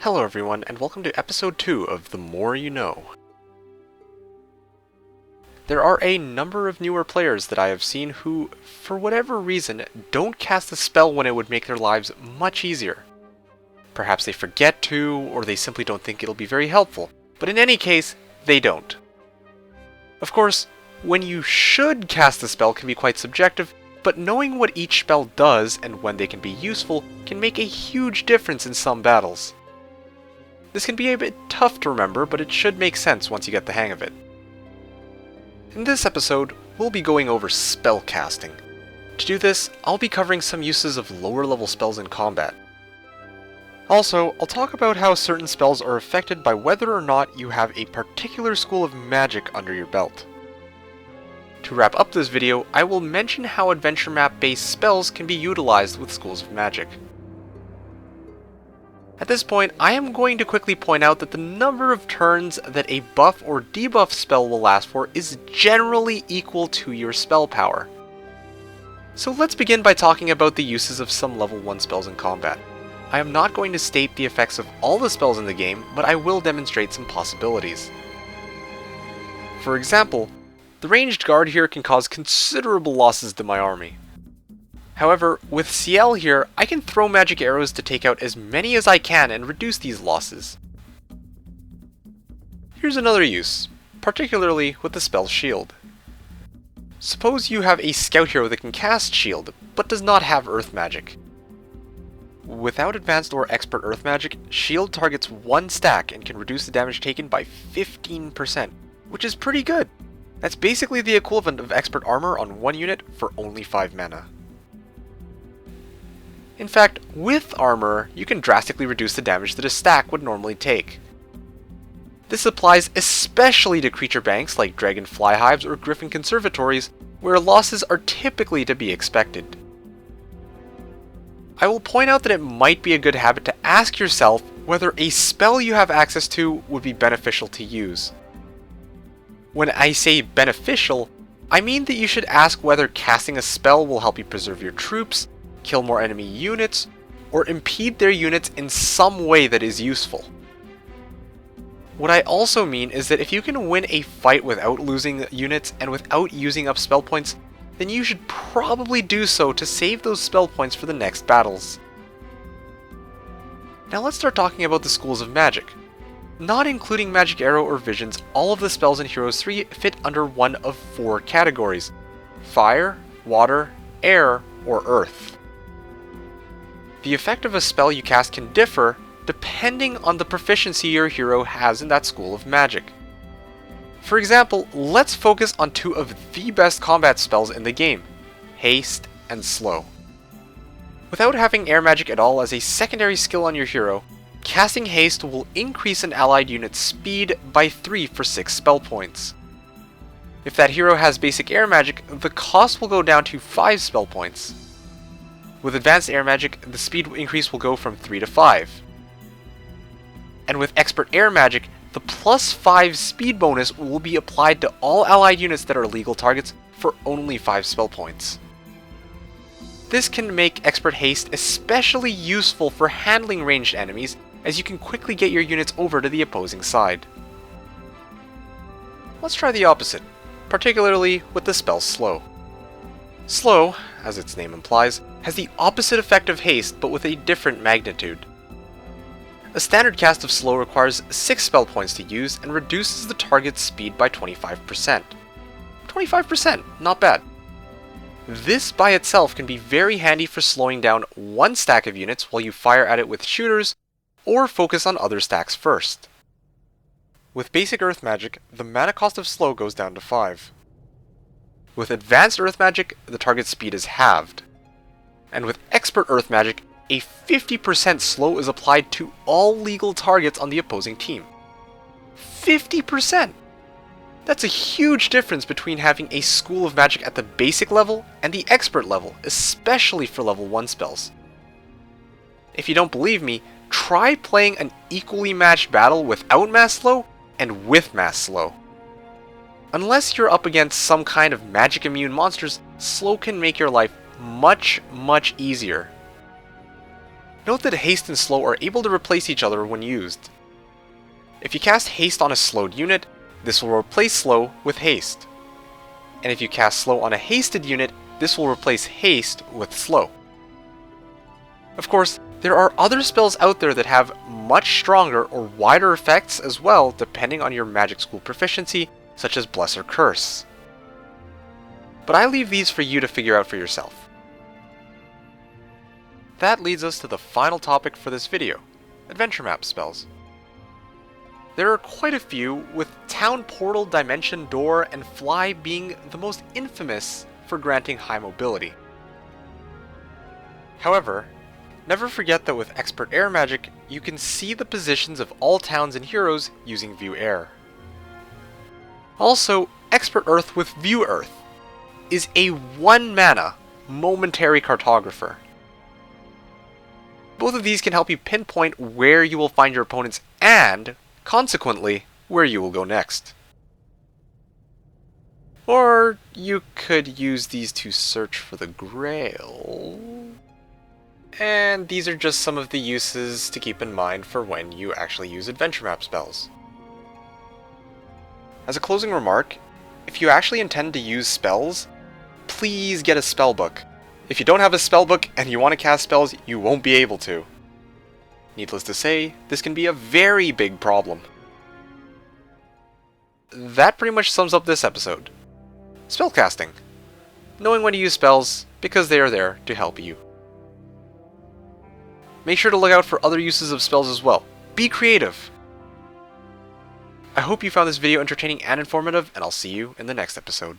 Hello everyone, and welcome to episode 2 of The More You Know. There are a number of newer players that I have seen who, for whatever reason, don't cast a spell when it would make their lives much easier. Perhaps they forget to, or they simply don't think it'll be very helpful, but in any case, they don't. Of course, when you should cast a spell can be quite subjective, but knowing what each spell does and when they can be useful can make a huge difference in some battles. This can be a bit tough to remember, but it should make sense once you get the hang of it. In this episode, we'll be going over spellcasting. To do this, I'll be covering some uses of lower level spells in combat. Also, I'll talk about how certain spells are affected by whether or not you have a particular school of magic under your belt. To wrap up this video, I will mention how adventure map based spells can be utilized with schools of magic. At this point, I am going to quickly point out that the number of turns that a buff or debuff spell will last for is generally equal to your spell power. So let's begin by talking about the uses of some level 1 spells in combat. I am not going to state the effects of all the spells in the game, but I will demonstrate some possibilities. For example, the ranged guard here can cause considerable losses to my army. However, with CL here, I can throw magic arrows to take out as many as I can and reduce these losses. Here's another use, particularly with the spell Shield. Suppose you have a scout hero that can cast Shield, but does not have earth magic. Without advanced or expert earth magic, Shield targets one stack and can reduce the damage taken by 15%, which is pretty good. That's basically the equivalent of expert armor on one unit for only 5 mana. In fact, with armor, you can drastically reduce the damage that a stack would normally take. This applies especially to creature banks like dragon fly hives or griffin conservatories, where losses are typically to be expected. I will point out that it might be a good habit to ask yourself whether a spell you have access to would be beneficial to use. When I say beneficial, I mean that you should ask whether casting a spell will help you preserve your troops, kill more enemy units, or impede their units in some way that is useful. What I also mean is that if you can win a fight without losing units and without using up spell points, then you should probably do so to save those spell points for the next battles. Now let's start talking about the schools of magic. Not including magic arrow or visions, all of the spells in Heroes 3 fit under one of 4 categories: fire, water, air, or earth. The effect of a spell you cast can differ depending on the proficiency your hero has in that school of magic. For example, let's focus on 2 of the best combat spells in the game: Haste and Slow. Without having air magic at all as a secondary skill on your hero, casting Haste will increase an allied unit's speed by 3 for 6 spell points. If that hero has basic air magic, the cost will go down to 5 spell points. With advanced air magic, the speed increase will go from 3 to 5. And with expert air magic, the plus 5 speed bonus will be applied to all allied units that are legal targets for only 5 spell points. This can make expert haste especially useful for handling ranged enemies, as you can quickly get your units over to the opposing side. Let's try the opposite, particularly with the spell Slow. Slow, as its name implies, has the opposite effect of haste but with a different magnitude. A standard cast of Slow requires 6 spell points to use and reduces the target's speed by 25%. 25%, not bad. This by itself can be very handy for slowing down one stack of units while you fire at it with shooters, or focus on other stacks first. With basic earth magic, the mana cost of Slow goes down to 5. With advanced earth magic, the target's speed is halved. And with expert earth magic, a 50% slow is applied to all legal targets on the opposing team. 50%! That's a huge difference between having a school of magic at the basic level and the expert level, especially for level 1 spells. If you don't believe me, try playing an equally matched battle without mass slow and with mass slow. Unless you're up against some kind of magic immune monsters, slow can make your life much easier. Note that haste and slow are able to replace each other when used. If you cast haste on a slowed unit, this will replace slow with haste. And if you cast slow on a hasted unit, this will replace haste with slow. Of course, there are other spells out there that have much stronger or wider effects as well, depending on your magic school proficiency, such as Bless or Curse. But I leave these for you to figure out for yourself. That leads us to the final topic for this video, adventure map spells. There are quite a few, with Town Portal, Dimension Door, and Fly being the most infamous for granting high mobility. However, never forget that with Expert Air magic, you can see the positions of all towns and heroes using View Air. Also, Expert Earth with View Earth is a 1 mana momentary cartographer. Both of these can help you pinpoint where you will find your opponents and, consequently, where you will go next. Or you could use these to search for the Grail. And these are just some of the uses to keep in mind for when you actually use adventure map spells. As a closing remark, if you actually intend to use spells, please get a spellbook. If you don't have a spellbook and you want to cast spells, you won't be able to. Needless to say, this can be a very big problem. That pretty much sums up this episode. Spellcasting. Knowing when to use spells, because they are there to help you. Make sure to look out for other uses of spells as well. Be creative! I hope you found this video entertaining and informative, and I'll see you in the next episode.